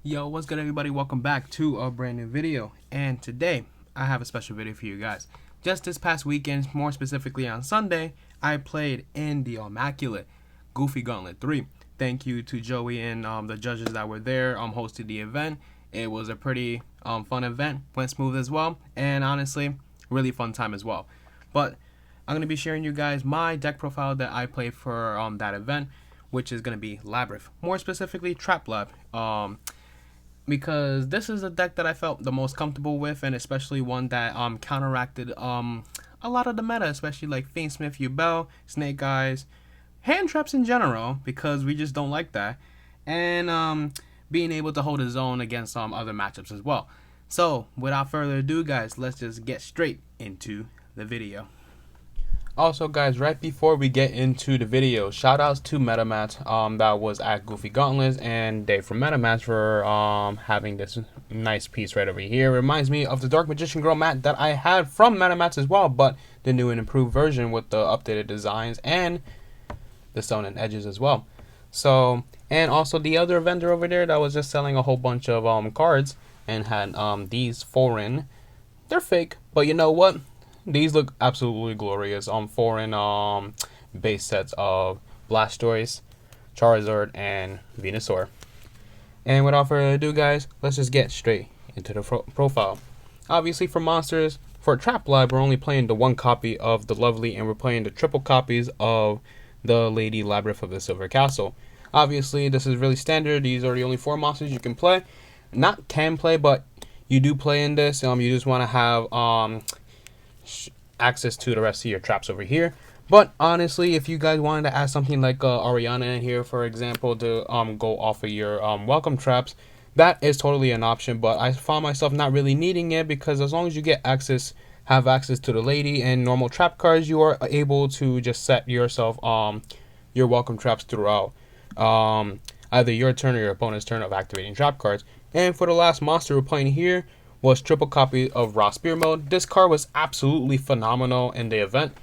Yo, what's good everybody? Welcome back to a brand new video. And today, I have a special video for you guys. Just this past weekend, more specifically on Sunday, I played in the immaculate Goofy Gaunlet 3. Thank you to Joey and the judges that were there, hosted the event. It was a pretty fun event, went smooth as well, and honestly, really fun time as well. But I'm going to be sharing you guys my deck profile that I played for that event, which is going to be Labrynth. More specifically, Trap Lab. Because this is a deck that I felt the most comfortable with, and especially one that counteracted a lot of the meta, especially like Fainsmith, Yugioh, Snake Eyes, hand traps in general, because we just don't like that, and being able to hold his own against other matchups as well. So without further ado, guys, let's just get straight into the video. Also, guys, right before we get into the video, shout outs to MetaMatch that was at Goofy Gauntlets, and Dave from MetaMatch for having this nice piece right over here. It reminds me of the Dark Magician Girl mat that I had from MetaMatch as well, but the new and improved version with the updated designs and the stone and edges as well. So, and also the other vendor over there that was just selling a whole bunch of cards and had these foreign. They're fake, but you know what? These look absolutely glorious on foreign base sets of Blastoise, Charizard, and Venusaur. And without further ado, guys, let's just get straight into the profile. Obviously, for monsters, for Trap Lab, we're only playing the one copy of the Lovely, and we're playing the triple copies of the Lady Labrynth of the Silver Castle. Obviously, this is really standard. These are the only 4 monsters you can play. Not can play, but you do play in this. You just want to have access to the rest of your traps over here. But honestly, if you guys wanted to add something like Ariana in here, for example, to go off of your welcome traps, that is totally an option. But I found myself not really needing it, because as long as you get access, have access to the lady and normal trap cards, you are able to just set yourself your welcome traps throughout either your turn or your opponent's turn of activating trap cards. And for the last monster we're playing here was triple copy of Raw Spear Mode. This card was absolutely phenomenal in the event.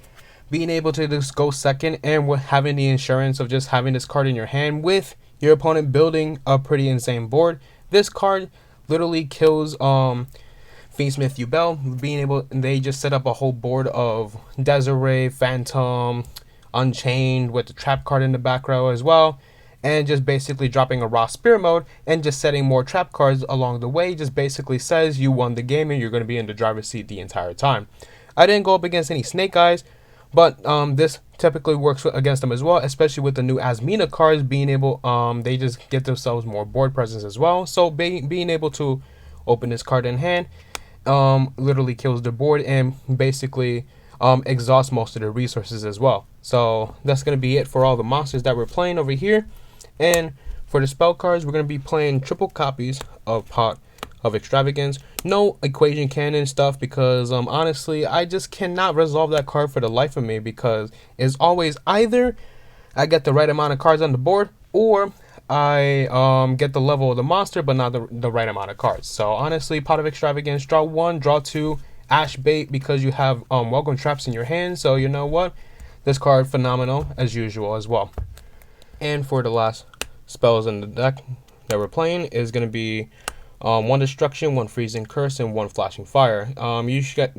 Being able to just go second, and with having the insurance of just having this card in your hand with your opponent building a pretty insane board. This card literally kills Fainsmith Yugioh. Being able, they just set up a whole board of Desiree, Phantom, Unchained with the trap card in the back row as well. And just basically dropping a Raw Spear Mode and just setting more trap cards along the way just basically says you won the game and you're going to be in the driver's seat the entire time. I didn't go up against any Snake Eyes, but this typically works against them as well, especially with the new Asmina cards being able, they just get themselves more board presence as well. So being able to open this card in hand literally kills the board and basically exhausts most of the resources as well. So that's going to be it for all the monsters that we're playing over here. And for the spell cards, we're going to be playing triple copies of Pot of Extravagance. No Equation Cannon stuff, because honestly, I just cannot resolve that card for the life of me, because it's always either I get the right amount of cards on the board, or I get the level of the monster but not the right amount of cards. So honestly, Pot of Extravagance, draw 1, draw 2, Ash Bait, because you have welcome traps in your hand. So you know what? This card, phenomenal as usual as well. And for the last spells in the deck that we're playing is going to be 1 Destruction, 1 Freezing Curse, and 1 Flashing Fire.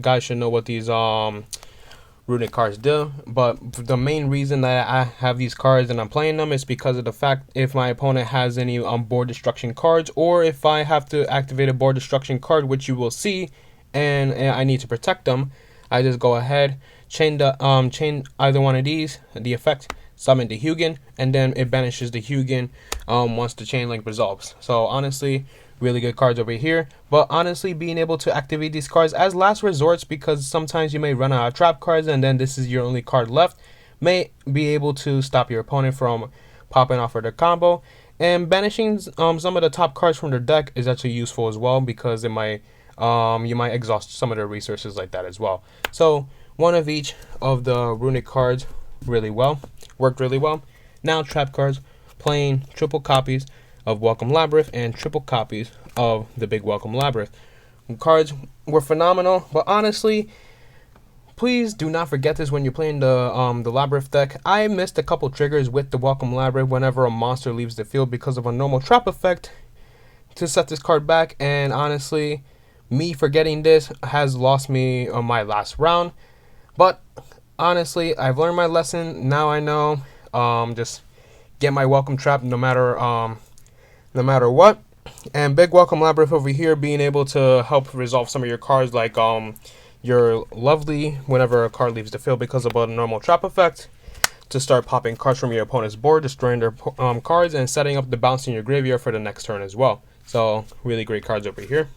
Guys should know what these runic cards do, but the main reason that I have these cards and I'm playing them is because of the fact if my opponent has any board destruction cards, or if I have to activate a board destruction card, which you will see, and I need to protect them, I just go ahead, chain either one of these, the effect, summon the Hugin, and then it banishes the Hugin once the chain link resolves. So honestly, really good cards over here. But honestly, being able to activate these cards as last resorts, because sometimes you may run out of trap cards and then this is your only card left, may be able to stop your opponent from popping off of their combo. And banishing some of the top cards from their deck is actually useful as well, because it might you might exhaust some of their resources like that as well. So one of each of the runic cards worked really well. Now trap cards, playing triple copies of Welcome Labrynth and triple copies of the Big Welcome Labrynth. Cards were phenomenal, but honestly, please do not forget this when you're playing the Labrynth deck. I missed a couple triggers with the Welcome Labrynth whenever a monster leaves the field because of a normal trap effect. to set this card back, and honestly, me forgetting this has lost me on my last round. But honestly, I've learned my lesson. Now I know. Just get my welcome trap no matter what. And big welcome Labrynth over here, being able to help resolve some of your cards, like your lovely whenever a card leaves the field because of a normal trap effect, to start popping cards from your opponent's board, destroying their cards, and setting up the bounce in your graveyard for the next turn as well. So really great cards over here.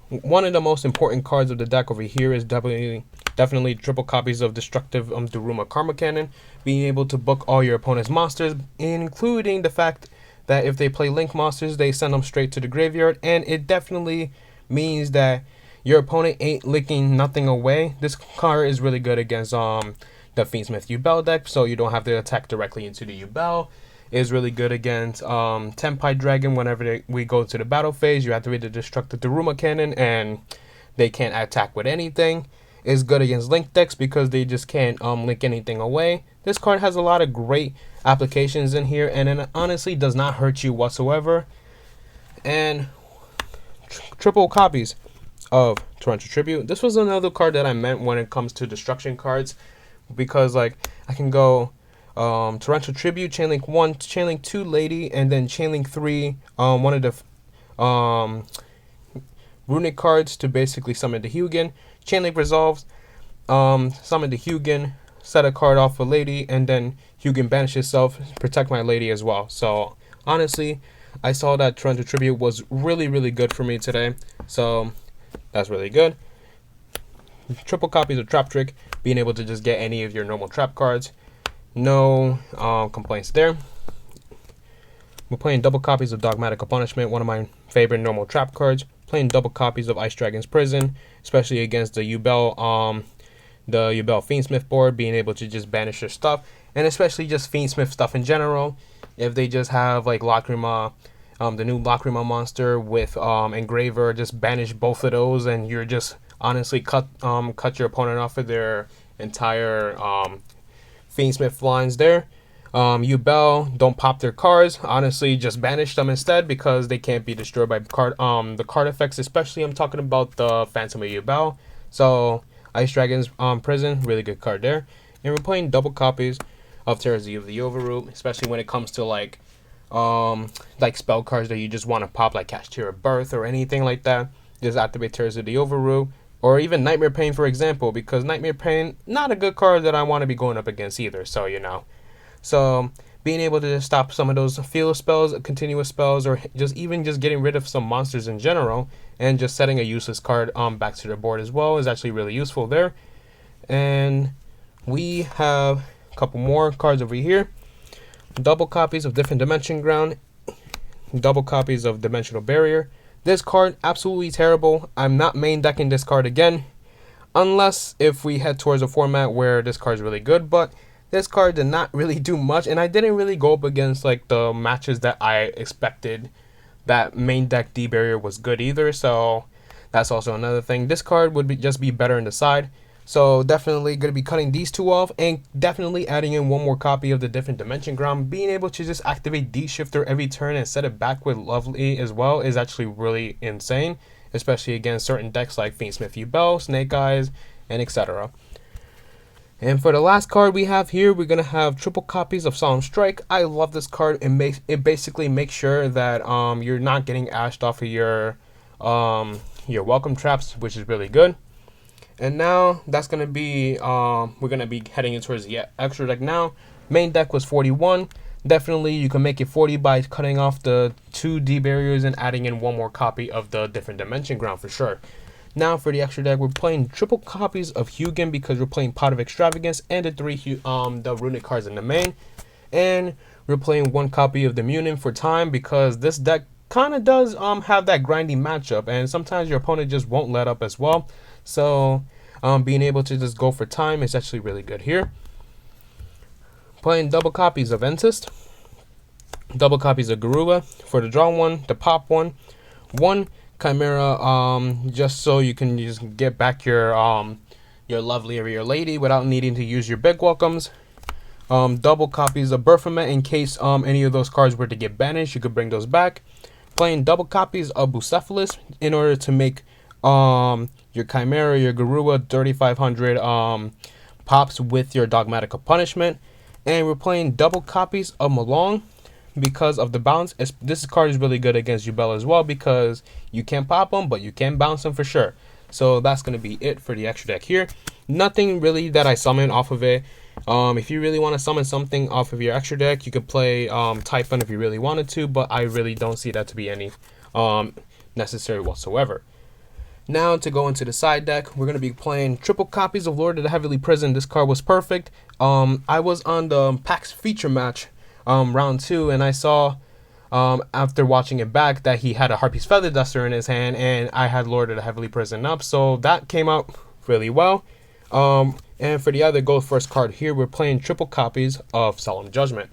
One of the most important cards of the deck over here is definitely triple copies of Destructive Daruma Karma Cannon, being able to book all your opponent's monsters, including the fact that if they play Link monsters, they send them straight to the graveyard, and it definitely means that your opponent ain't licking nothing away. This card is really good against the Fiendsmith Yubel deck, so you don't have to attack directly into the Yubel. Is really good against Tenpai Dragon. Whenever we go to the battle phase, you activate the Destructive Daruma Cannon, and they can't attack with anything. Is good against Link decks because they just can't link anything away. This card has a lot of great applications in here, and it honestly does not hurt you whatsoever. And triple copies of Torrential Tribute. This was another card that I meant when it comes to destruction cards, because like I can go Torrential Tribute, Chainlink 1, Chainlink 2 Lady, and then Chainlink 3 one of the runic cards to basically summon the Hugin. Chainlink resolves, summon the Hugin, set a card off a Lady, and then Hugin banish itself, protect my Lady as well. So honestly, I saw that Torrential Tribute was really good for me today, so that's really good. Triple copies of Trap Trick, being able to just get any of your normal trap cards. No complaints there. We're playing double copies of Dogmatical Punishment, one of my favorite normal trap cards. Playing double copies of Ice Dragon's Prison, especially against the Yubel Fiendsmith board, being able to just banish their stuff, and especially just Fiendsmith stuff in general. If they just have like Lacrima, the new Lacrima monster with Engraver, just banish both of those, and you're just honestly cut your opponent off of their entire Fiendsmith lines there. Yubel, don't pop their cards. Honestly, just banish them instead because they can't be destroyed by the card effects. Especially, I'm talking about the Phantom of Yubel. So, Ice Dragon's Prison, really good card there. And we're playing double copies of Terrors of the Overroot, especially when it comes to like spell cards that you just want to pop, like Cashier of Birth or anything like that. Just activate Terrors of the Overroot. Or even Nightmare Pain, for example, because Nightmare Pain, not a good card that I want to be going up against either, so you know. So, being able to just stop some of those field spells, continuous spells, or just getting rid of some monsters in general, and just setting a useless card back to the board as well is actually really useful there. And we have a couple more cards over here. Double copies of Different Dimension Ground, double copies of Dimensional Barrier. This card, absolutely terrible. I'm not main decking this card again, unless if we head towards a format where this card is really good, but this card did not really do much, and I didn't really go up against like the matches that I expected that main deck D-Barrier was good either, so that's also another thing. This card would just be better in the side, so definitely going to be cutting these two off, and definitely adding in one more copy of the Different Dimension Ground. Being able to just activate D-Shifter every turn and set it back with Lovely as well is actually really insane, especially against certain decks like Fiendsmith Yubel, Snake Eyes, and etc. And for the last card we have here, we're going to have triple copies of Solemn Strike. I love this card. It basically makes sure that you're not getting ashed off of your welcome traps, which is really good. And now that's going to be, we're going to be heading in towards the extra deck now. Main deck was 41. Definitely you can make it 40 by cutting off the 2 D barriers and adding in one more copy of the Different Dimension Ground for sure. Now for the extra deck, we're playing triple copies of Hugin because we're playing Pot of Extravagance and the 3 the runic cards in the main. And we're playing 1 copy of the Munin for time because this deck kind of does have that grindy matchup, and sometimes your opponent just won't let up as well. So being able to just go for time is actually really good here. Playing double copies of Entist, double copies of Garula for the draw one, the pop one, 1 Chimera, just so you can just get back your lovely or your lady without needing to use your big welcomes. double copies of Berthomet in case any of those cards were to get banished. You could bring those back. Playing double copies of Bucephalus in order to make your Chimera, your Garua 3500 pops with your Dogmatic of Punishment. And we're playing double copies of Malong because of the bounce. This card is really good against Yubel as well because you can't pop them, but you can bounce them for sure. So that's going to be it for the extra deck here. Nothing really that I summon off of it. If you really want to summon something off of your extra deck, you could play Typhon if you really wanted to, but I really don't see that to be any necessary whatsoever. Now to go into the side deck, we're going to be playing triple copies of Lord of the Heavenly Prison. This card was perfect. I was on the PAX feature match round 2, and I saw after watching it back that he had a Harpy's Feather Duster in his hand, and I had Lord of the Heavenly Prison up, so that came out really well. And for the other Go First card here, we're playing triple copies of Solemn Judgment.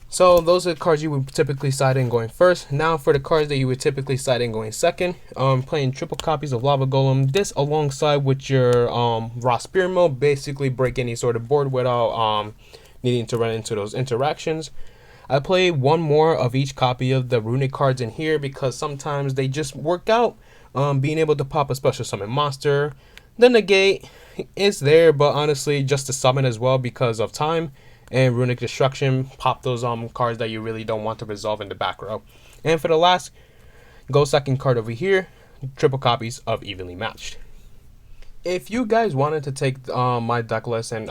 So those are the cards you would typically side in going first. Now for the cards that you would typically side in going second, playing triple copies of Lava Golem. This alongside with your Raw Spear Mode, basically break any sort of board without needing to run into those interactions. I play one more of each copy of the runic cards in here because sometimes they just work out. Being able to pop a special summon monster. The negate is there, but honestly just to summon as well because of time. And Runic Destruction, pop those cards that you really don't want to resolve in the back row. And for the last Go second card over here, triple copies of Evenly Matched. If you guys wanted to take my deck list and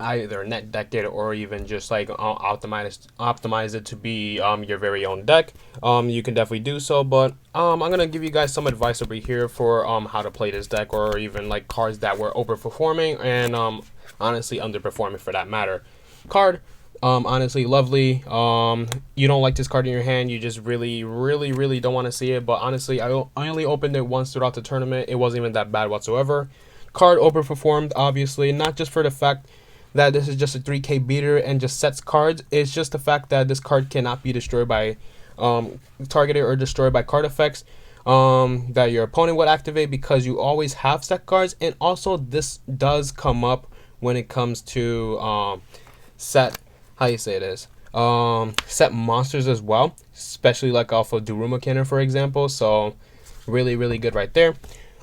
either net deck it or even just like optimize it to be your very own deck, you can definitely do so. But I'm gonna give you guys some advice over here for how to play this deck, or even like cards that were overperforming and honestly underperforming for that matter. Card, honestly lovely. You don't like this card in your hand, you just really don't want to see it, but honestly I only opened it once throughout the tournament. It wasn't even that bad whatsoever. Card overperformed, obviously, not just for the fact that this is just a 3k beater and just sets cards. It's just the fact that this card cannot be destroyed by targeted or destroyed by card effects that your opponent would activate, because you always have set cards. And also this does come up when it comes to set set monsters as well, especially like off of Daruma Cannon, for example. So really good right there.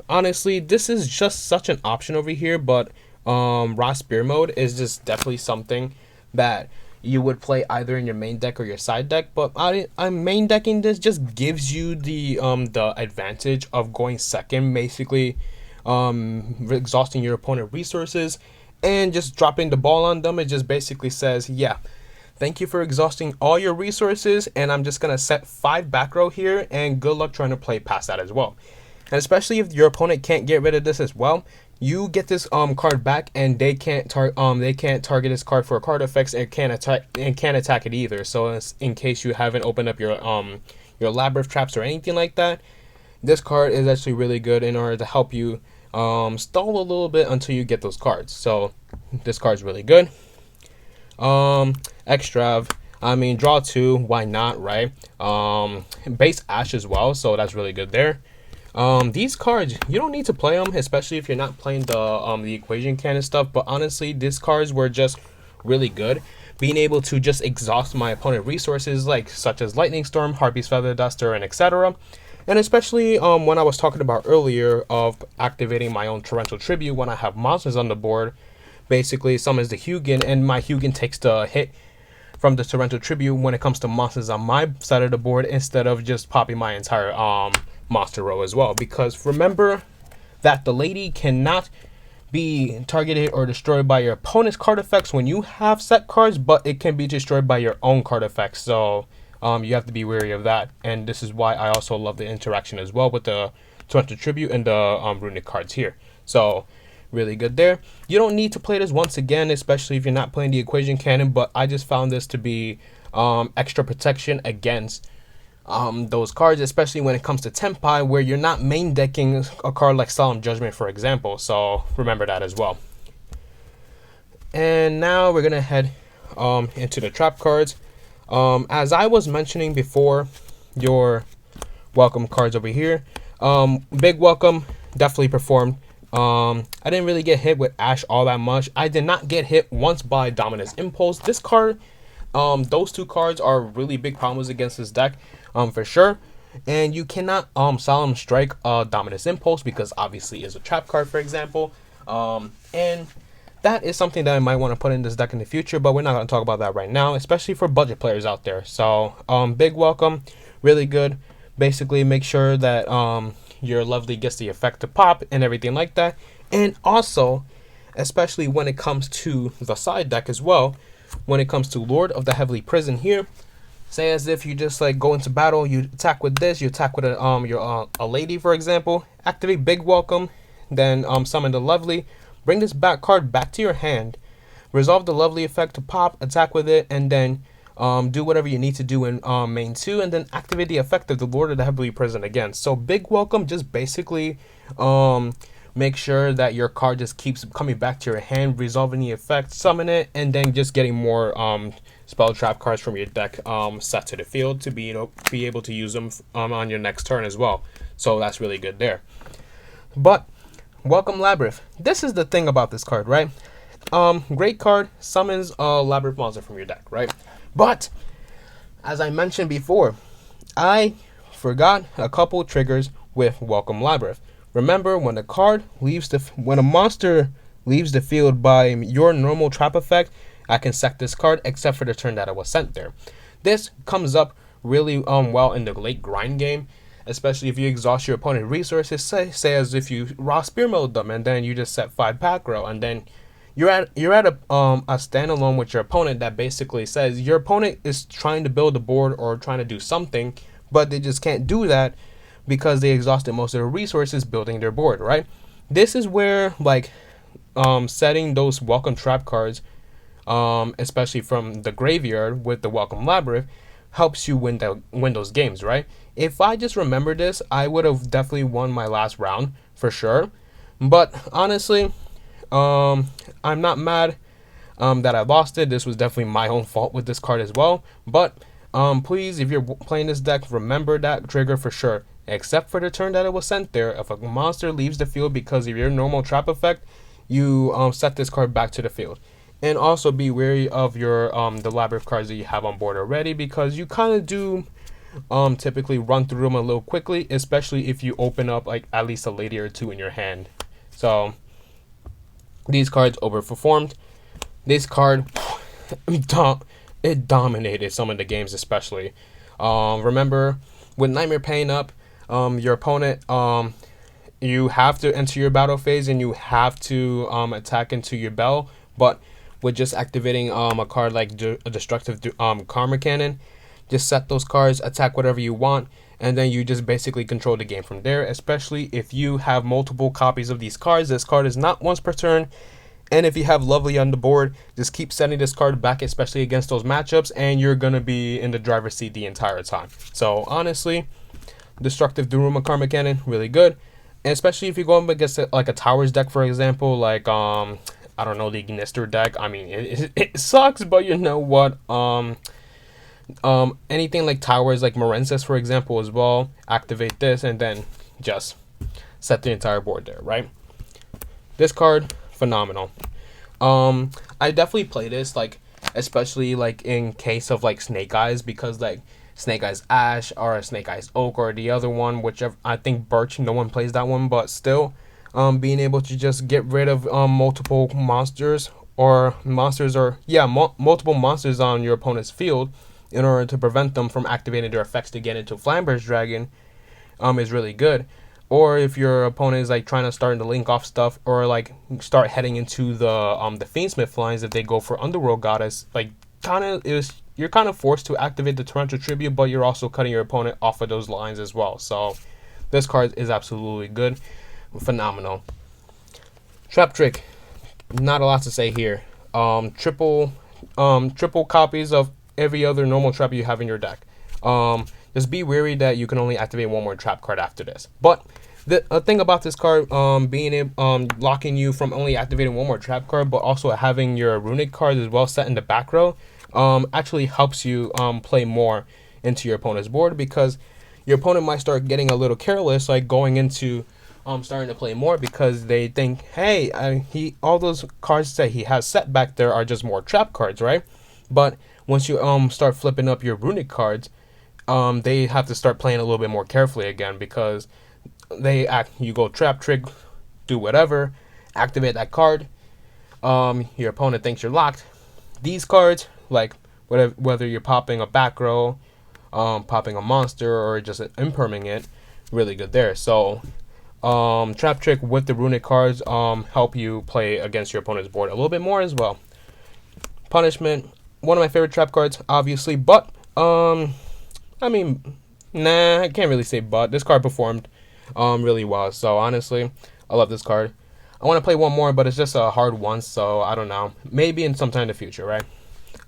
Honestly, this is just such an option over here, but Raw Spear Mode is just definitely something that you would play either in your main deck or your side deck. But I'm main decking this just gives you the advantage of going second, basically exhausting your opponent resources and just dropping the ball on them. It just basically says, yeah, thank you for exhausting all your resources, and I'm just gonna set 5 back row here, and good luck trying to play past that as well. And especially if your opponent can't get rid of this as well, you get this card back, and they can't target this card for card effects, and can't attack it either. So in case you haven't opened up your Labrynth traps or anything like that, this card is actually really good in order to help you stall a little bit until you get those cards. So this card is really good. Extrav, I mean, draw 2, why not, right? Base Ash as well, so that's really good there. These cards, you don't need to play them, especially if you're not playing the equation cannon stuff, but honestly these cards were just really good. Being able to just exhaust my opponent resources, like such as Lightning Storm, Harpy's Feather Duster, and etc. And especially when I was talking about earlier of activating my own Torrential Tribute when I have monsters on the board, basically summons the Hugin, and my Hugin takes the hit from the Torrential Tribute when it comes to monsters on my side of the board, instead of just popping my entire monster row as well. Because remember that the lady cannot be targeted or destroyed by your opponent's card effects when you have set cards, but it can be destroyed by your own card effects. So you have to be wary of that, and this is why I also love the interaction as well with the Torrential Tribute and the runic cards here. So really good there. You don't need to play this once again, especially if you're not playing the equation cannon, but I just found this to be extra protection against those cards, especially when it comes to Tenpai, where you're not main decking a card like Solemn Judgment, for example. So remember that as well. And now we're gonna head into the trap cards. As I was mentioning before, your welcome cards over here, Big Welcome definitely performed I didn't really get hit with Ash all that much. I did not get hit once by Dominus Impulse. This card, those two cards are really big problems against this deck, for sure. And you cannot Solemn Strike Dominus Impulse because obviously it's a trap card, for example. And that is something that I might want to put in this deck in the future, but we're not going to talk about that right now, especially for budget players out there. So big welcome, really good. Basically make sure that your Lovely gets the effect to pop and everything like that. And also, especially when it comes to the side deck as well, when it comes to Lord of the Heavenly Prison here, say as if you just like go into battle, you attack with this, you attack with a lady, for example, activate big welcome, then summon the Lovely, bring this back card back to your hand, resolve the Lovely effect to pop, attack with it, and then do whatever you need to do in main 2, and then activate the effect of the Lord of the Heavenly Prison again. So big welcome just basically make sure that your card just keeps coming back to your hand, resolving the effect, summon it, and then just getting more spell trap cards from your deck set to the field to be able to use them on your next turn as well. So that's really good there. But welcome Labrynth. This is the thing about this card, right? Great card, summons a Labrynth monster from your deck, right? But as I mentioned before, I forgot a couple triggers with Welcome Labrynth. Remember, when when a monster leaves the field by your normal trap effect, I can sack this card except for the turn that it was sent there. This comes up really well in the late grind game, especially if you exhaust your opponent's resources. Say as if you raw spear mode them and then you just set 5 pack row, and then you're at a standalone with your opponent that basically says your opponent is trying to build a board or trying to do something, but they just can't do that because they exhausted most of their resources building their board, right? This is where like setting those welcome trap cards, especially from the graveyard with the Welcome Labrynth, helps you win those games, right? If I just remember this, I would have definitely won my last round for sure. But honestly, I'm not mad that I lost it. This was definitely my own fault with this card as well. But please, if you're playing this deck, remember that trigger for sure. Except for the turn that it was sent there, if a monster leaves the field because of your normal trap effect, you set this card back to the field. And also be wary of your the Labrynth cards that you have on board already, because you kind of do typically run through them a little quickly, especially if you open up like at least a lady or two in your hand. So these cards overperformed. This card, it dominated some of the games, especially. Remember, with Nightmare Pain up, your opponent, you have to enter your battle phase and you have to attack into your bell, but with just activating a card like a destructive Karma Cannon, just set those cards, attack whatever you want, and then you just basically control the game from there, especially if you have multiple copies of these cards. This card is not once per turn, and if you have Lovely on the board, just keep sending this card back, especially against those matchups, and you're going to be in the driver's seat the entire time. So honestly, Destructive Daruma Karma Cannon, really good, and especially if you go up against like a Towers deck, for example, like I don't know, the Ignister deck. I mean, it sucks, but you know what? Anything like Towers, like Morensis, for example, as well. Activate this and then just set the entire board there, right? This card, phenomenal. I definitely play this, like, especially like in case of like Snake Eyes, because like Snake Eyes Ash or Snake Eyes Oak or the other one, whichever. I think Birch, no one plays that one, but still. Being able to just get rid of multiple monsters or multiple monsters on your opponent's field in order to prevent them from activating their effects to get into Flamber's Dragon is really good. Or if your opponent is like trying to start to link off stuff or like start heading into the Fiendsmith lines, if they go for Underworld Goddess, like you're kind of forced to activate the Torrential Tribute, but you're also cutting your opponent off of those lines as well. So this card is absolutely good. Phenomenal. Trap Trick, not a lot to say here. Triple copies of every other normal trap you have in your deck. Just be wary that you can only activate one more trap card after this. But the thing about this card locking you from only activating one more trap card, but also having your runic cards as well set in the back row, actually helps you play more into your opponent's board, because your opponent might start getting a little careless, like going into starting to play more because they think, hey, all those cards that he has set back there are just more trap cards, right? But once you start flipping up your runic cards, they have to start playing a little bit more carefully again because you go trap trick, do whatever, activate that card. Your opponent thinks you're locked. These cards, like whether you're popping a back row, popping a monster, or just imperming it, really good there. So trap trick with the runic cards help you play against your opponent's board a little bit more as well. Punishment, one of my favorite trap cards, obviously, but I mean, nah, I can't really say but. This card performed really well, so honestly, I love this card. I want to play one more, but it's just a hard one, so I don't know. Maybe in some time in the future, right?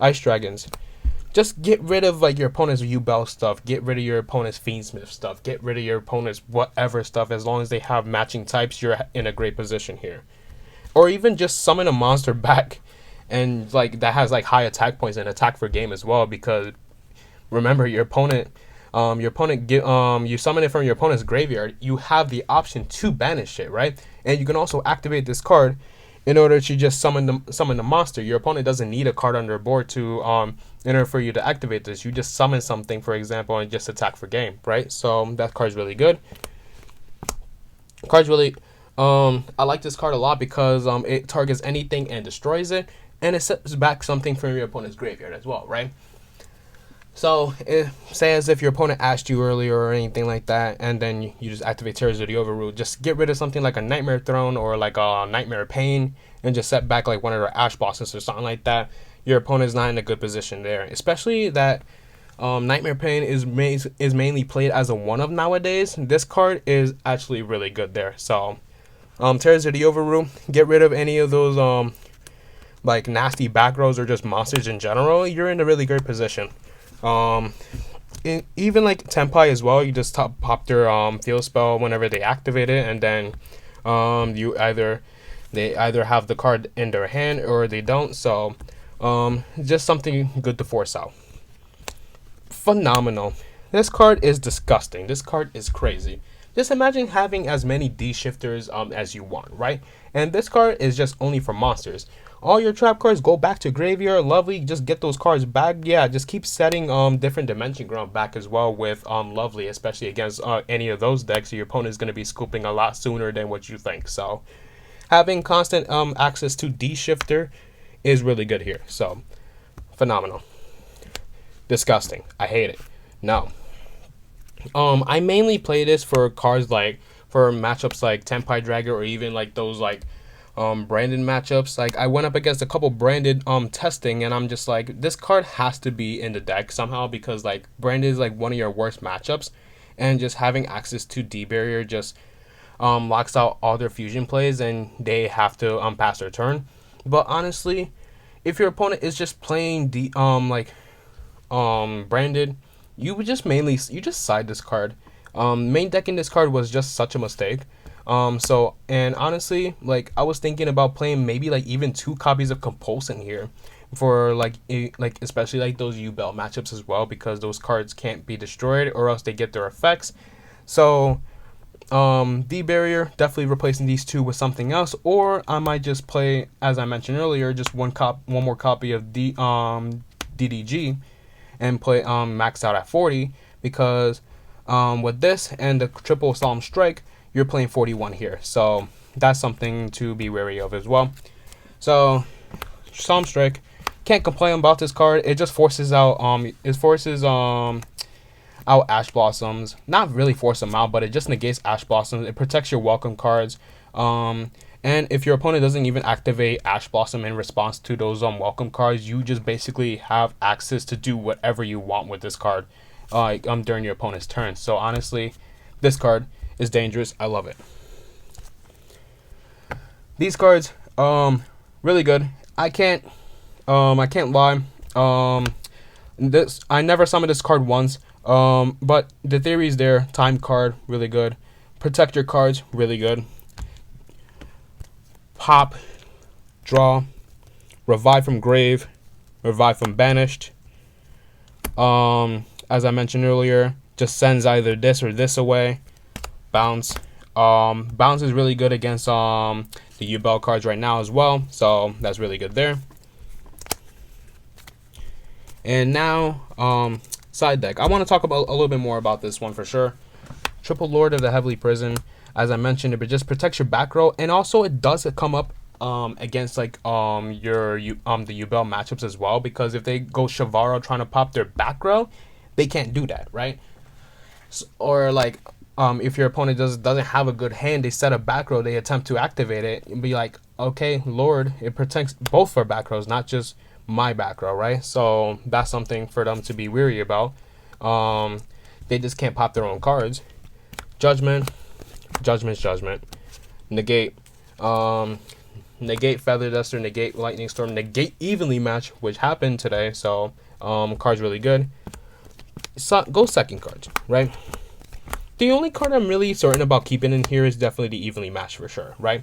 Ice Dragons. Just get rid of like your opponent's yugioh stuff. Get rid of your opponent's Fiendsmith stuff. Get rid of your opponent's whatever stuff. As long as they have matching types, you're in a great position here. Or even just summon a monster back, and like that has like high attack points and attack for game as well. Because remember, your opponent you summon it from your opponent's graveyard. You have the option to banish it, right? And you can also activate this card in order to just summon the monster. Your opponent doesn't need a card on their board to in order for you to activate this. You just summon something, for example, and just attack for game, right? So that card's really good. I like this card a lot because it targets anything and destroys it, and it sets back something from your opponent's graveyard as well, right? So, say as if your opponent asked you earlier or anything like that, and then you just activate Terrors of the Overroot. Just get rid of something like a Nightmare Throne or like a Nightmare Pain, and just set back like one of their Ash Bosses or something like that. Your opponent's not in a good position there. Especially that Nightmare Pain is mainly played as a 1-of nowadays. This card is actually really good there. So, Terrors of the Overroot, get rid of any of those like nasty back rows or just monsters in general. You're in a really great position. Even like Tenpai as well, you just pop their field spell whenever they activate it, and then they either have the card in their hand or they don't. So just something good to force out. Phenomenal. This card is disgusting. This card is crazy. Just imagine having as many D shifters as you want, right? And this card is just only for monsters. All your trap cards go back to graveyard. Lovely. Just get those cards back. Yeah, just keep setting different dimension ground back as well with Lovely, especially against any of those decks. Your opponent is going to be scooping a lot sooner than what you think. So having constant access to D shifter is really good here. So phenomenal. Disgusting. I hate it. No. I mainly play this for cards like for matchups like Tenpai Dragger or even like those like branded matchups. Like I went up against a couple branded testing, and I'm just like, this card has to be in the deck somehow because like branded is like one of your worst matchups, and just having access to D barrier just locks out all their fusion plays and they have to pass their turn. But honestly, if your opponent is just playing branded, you just side this card. Main decking this card was just such a mistake. And honestly, like I was thinking about playing maybe like even 2 copies of Compulsion here for like especially like those U-Bell matchups as well, because those cards can't be destroyed or else they get their effects. So D barrier, definitely replacing these 2 with something else, or I might just play, as I mentioned earlier, just one more copy of DDG and play max out at 40, because with this and the triple Solemn Strike, you're playing 41 here. So that's something to be wary of as well. So Solemn Strike, can't complain about this card. It just forces out out Ash Blossoms. Not really force them out, but it just negates Ash Blossoms. It protects your welcome cards. And if your opponent doesn't even activate Ash Blossom in response to those welcome cards, you just basically have access to do whatever you want with this card during your opponent's turn. So honestly, this card is dangerous. I love it. These cards, really good. I can't lie. I never summoned this card once. But the theory is there. Time card, really good. Protect your cards, really good. Pop, draw, revive from grave, revive from banished. As I mentioned earlier, just sends either this or this away. Bounce. Bounce is really good against the yugioh cards right now as well, so that's really good there. And now side deck. I want to talk about a little bit more about this one for sure. Triple Lord of the Heavenly Prison. As I mentioned, it just protects your back row, and also it does come up against like the yugioh matchups as well, because if they go Shavaro trying to pop their back row, they can't do that, right? So, or like if your opponent doesn't have a good hand, they set a back row, they attempt to activate it, and be like, okay, Lord, it protects both our back rows, not just my back row, right? So that's something for them to be weary about. They just can't pop their own cards. Judgment, negate, negate Feather Duster, negate Lightning Storm, negate Evenly Match, which happened today, so card's really good. So, go second cards, right? The only card I'm really certain about keeping in here is definitely the Evenly Match for sure, right?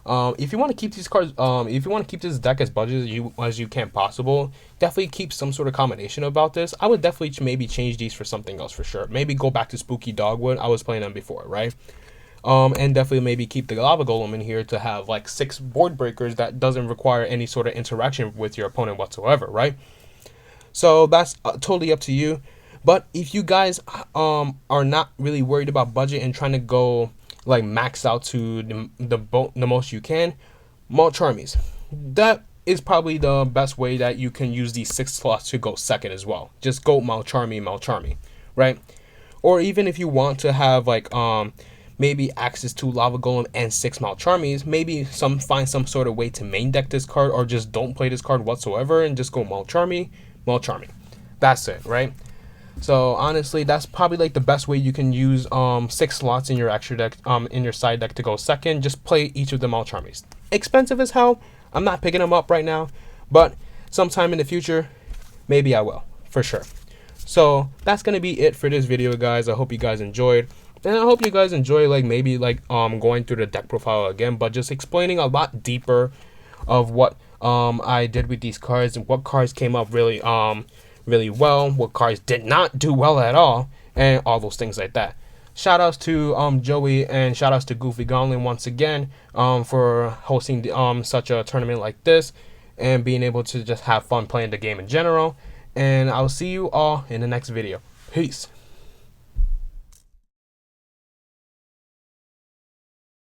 If you want to keep these cards, if you want to keep this deck as budget as you can possible, definitely keep some sort of combination about this. I would definitely maybe change these for something else for sure. Maybe go back to Spooky Dogwood. I was playing them before, right? And definitely maybe keep the Lava Golem in here to have like 6 board breakers that doesn't require any sort of interaction with your opponent whatsoever, right? So that's totally up to you. But if you guys are not really worried about budget and trying to go like max out to the most you can, Mulcharmies. That is probably the best way that you can use these 6 slots to go second as well. Just go Mulcharmy, right? Or even if you want to have like maybe access to Lava Golem and 6 Mulcharmies, maybe find some sort of way to main deck this card, or just don't play this card whatsoever and just go Mulcharmy. That's it, right? So honestly, that's probably like the best way you can use 6 slots in your extra deck, in your side deck to go second. Just play each of the Mulcharmies. Expensive as hell. I'm not picking them up right now, but sometime in the future, maybe I will, for sure. So that's gonna be it for this video, guys. I hope you guys enjoyed, and I hope you guys enjoy like maybe like going through the deck profile again, but just explaining a lot deeper of what I did with these cards and what cards came up really really well, what cards did not do well at all, and all those things like that. Shout outs to Joey, and shout outs to Goofy Gaunlet once again for hosting such a tournament like this and being able to just have fun playing the game in general. And I'll see you all in the next video. Peace.